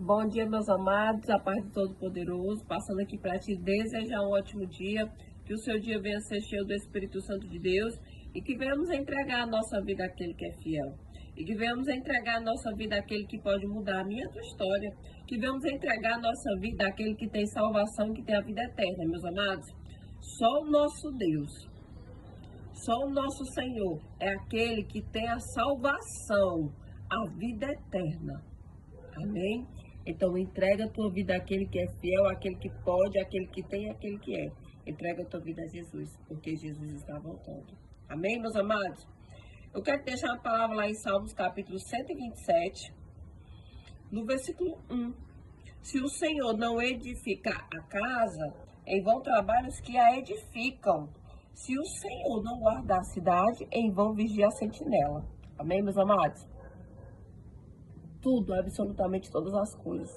Bom dia, meus amados, a paz do Todo-Poderoso, passando aqui para te desejar um ótimo dia, que o seu dia venha ser cheio do Espírito Santo de Deus e que venhamos entregar a nossa vida àquele que é fiel. E que venhamos entregar a nossa vida àquele que pode mudar a minha e a tua história. Que venhamos entregar a nossa vida àquele que tem salvação e que tem a vida eterna, meus amados. Só o nosso Deus, só o nosso Senhor é aquele que tem a salvação, a vida eterna. Amém? Então entrega a tua vida àquele que é fiel, àquele que pode, àquele que tem, àquele que é. Entrega a tua vida a Jesus, porque Jesus está voltando. Amém, meus amados? Eu quero deixar uma palavra lá em Salmos capítulo 127, no versículo 1. Se o Senhor não edificar a casa, em vão trabalham os que a edificam. Se o Senhor não guardar a cidade, em vão vigia a sentinela. Amém, meus amados? Tudo, absolutamente todas as coisas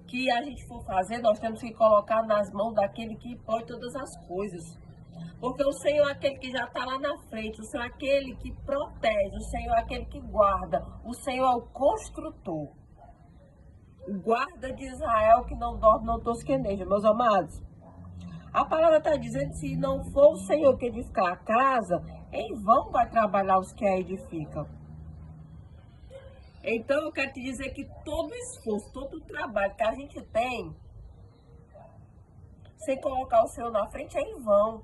que a gente for fazer, nós temos que colocar nas mãos daquele que pode todas as coisas. Porque o Senhor é aquele que já está lá na frente, o Senhor é aquele que protege, o Senhor é aquele que guarda, o Senhor é o construtor. O guarda de Israel que não dorme, não tosqueneja, meus amados. A palavra está dizendo que se não for o Senhor que edificar a casa, em vão vai trabalhar os que a edificam. Então, eu quero te dizer que todo esforço, todo o trabalho que a gente tem, sem colocar o Senhor na frente, é em vão.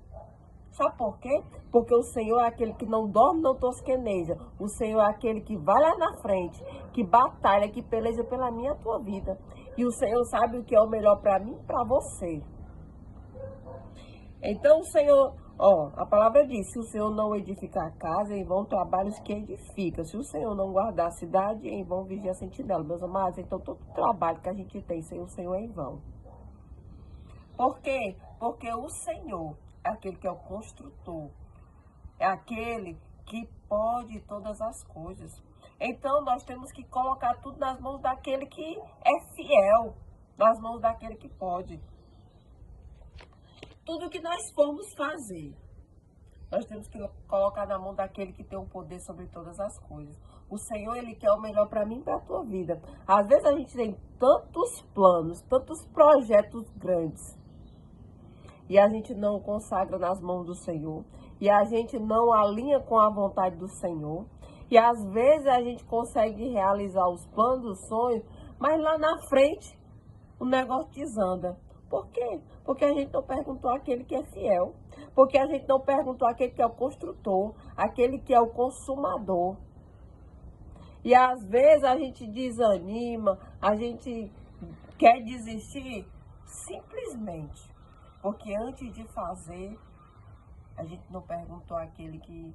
Sabe por quê? Porque o Senhor é aquele que não dorme, não tosqueneja. O Senhor é aquele que vai lá na frente, que batalha, que peleja pela minha e tua vida. E o Senhor sabe o que é o melhor para mim e para você. Então, o Senhor... a palavra diz, se o Senhor não edificar a casa, em vão trabalhos que edifica. Se o Senhor não guardar a cidade, em vão vigia a sentinela. Meus amados, então todo trabalho que a gente tem sem o Senhor é em vão. Por quê? Porque o Senhor é aquele que é o construtor. É aquele que pode todas as coisas. Então, nós temos que colocar tudo nas mãos daquele que é fiel. Nas mãos daquele que pode. Tudo que nós formos fazer, nós temos que colocar na mão daquele que tem o poder sobre todas as coisas. O Senhor, Ele quer o melhor para mim e para a tua vida. Às vezes a gente tem tantos planos, tantos projetos grandes, e a gente não consagra nas mãos do Senhor, e a gente não alinha com a vontade do Senhor, e às vezes a gente consegue realizar os planos, os sonhos, mas lá na frente o negócio desanda. Por quê? Porque a gente não perguntou àquele que é fiel. Porque a gente não perguntou àquele que é o construtor, aquele que é o consumador. E às vezes a gente desanima, a gente quer desistir simplesmente. Porque antes de fazer, a gente não perguntou àquele que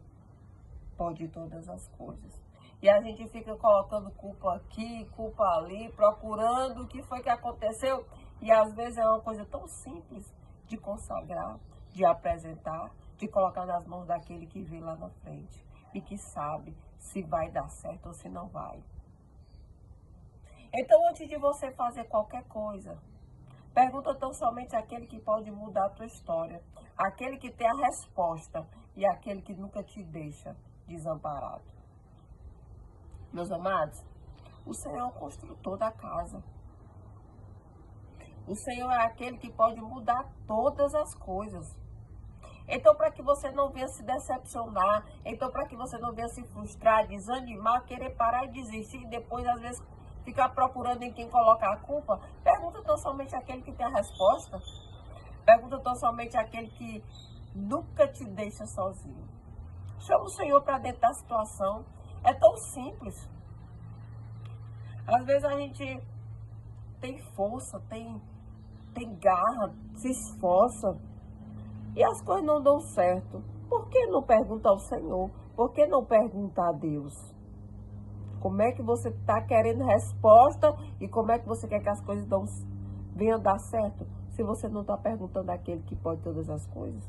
pode todas as coisas. E a gente fica colocando culpa aqui, culpa ali, procurando o que foi que aconteceu. E às vezes é uma coisa tão simples de consagrar, de apresentar, de colocar nas mãos daquele que vê lá na frente e que sabe se vai dar certo ou se não vai. Então, antes de você fazer qualquer coisa, pergunta tão somente àquele que pode mudar a tua história, aquele que tem a resposta e aquele que nunca te deixa desamparado. Meus amados, o Senhor é o construtor da casa. O Senhor é aquele que pode mudar todas as coisas. Então, para que você não venha se decepcionar, então para que você não venha se frustrar, desanimar, querer parar e desistir e depois, às vezes, ficar procurando em quem colocar a culpa, pergunta tão somente àquele que tem a resposta. Pergunta tão somente àquele que nunca te deixa sozinho. Chama o Senhor para dentro da situação. É tão simples. Às vezes a gente tem força, tem garra, se esforça e as coisas não dão certo. Por que não pergunta ao Senhor? Por que não pergunta a Deus? Como é que você está querendo resposta e como é que você quer que as coisas venham dar certo se você não está perguntando àquele que pode todas as coisas?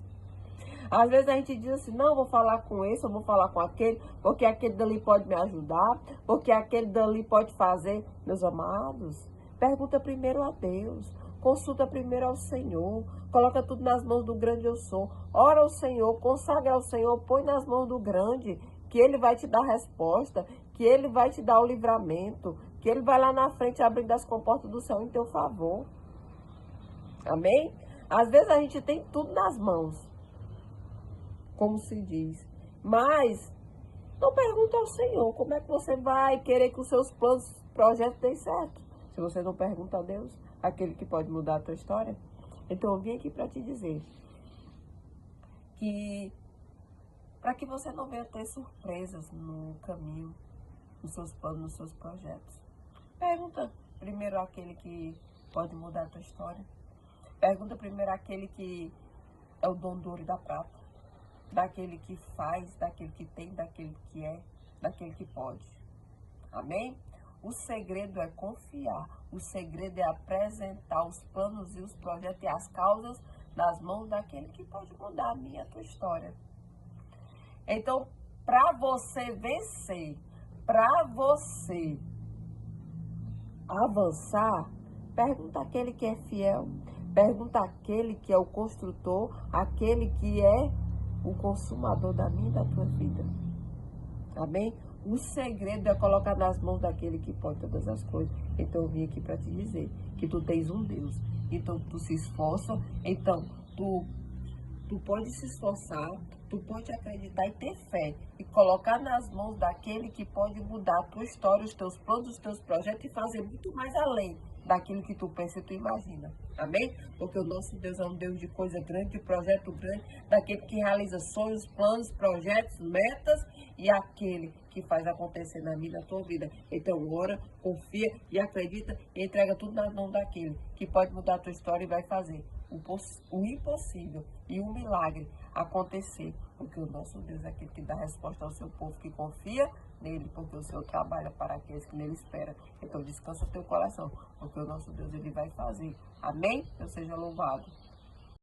Às vezes a gente diz assim, não, eu vou falar com esse, eu vou falar com aquele, porque aquele dali pode me ajudar, porque aquele dali pode fazer. Meus amados, pergunta primeiro a Deus, consulta primeiro ao Senhor, coloca tudo nas mãos do grande eu sou. Ora ao Senhor, consagra ao Senhor, põe nas mãos do grande, que Ele vai te dar resposta, que Ele vai te dar o livramento, que Ele vai lá na frente abrindo as comportas do céu em teu favor. Amém? Às vezes a gente tem tudo nas mãos, como se diz, mas não pergunta ao Senhor como é que você vai querer que os seus planos, projetos deem certo, se você não pergunta a Deus, aquele que pode mudar a tua história. Então eu vim aqui para te dizer que para que você não venha ter surpresas no caminho, nos seus planos, nos seus projetos. Pergunta primeiro àquele que pode mudar a tua história. Pergunta primeiro àquele que é o dono do ouro e da prata. Daquele que faz, daquele que tem, daquele que é, daquele que pode. Amém? O segredo é confiar. O segredo é apresentar os planos e os projetos e as causas nas mãos daquele que pode mudar a minha e a tua história. Então, para você vencer, para você avançar, pergunta àquele que é fiel, pergunta àquele que é o construtor, aquele que é o consumador da minha e da tua vida. Amém? O segredo é colocar nas mãos daquele que pode todas as coisas. Então eu vim aqui para te dizer que tu tens um Deus. Então tu se esforça, então tu pode se esforçar, tu pode acreditar e ter fé e colocar nas mãos daquele que pode mudar a tua história, os teus planos, os teus projetos e fazer muito mais além daquilo que tu pensa e tu imagina. Amém? Porque o nosso Deus é um Deus de coisa grande, de projeto grande, daquele que realiza sonhos, planos, projetos, metas e aquele que faz acontecer na minha e na tua vida. Então ora, confia e acredita e entrega tudo nas mãos daquele que pode mudar a tua história e vai fazer o impossível e o milagre acontecer, porque o nosso Deus é aquele que dá resposta ao seu povo que confia nele, porque o Senhor trabalha para aqueles que nele esperam. Então descansa teu coração, porque o nosso Deus ele vai fazer. Amém? Deus seja louvado.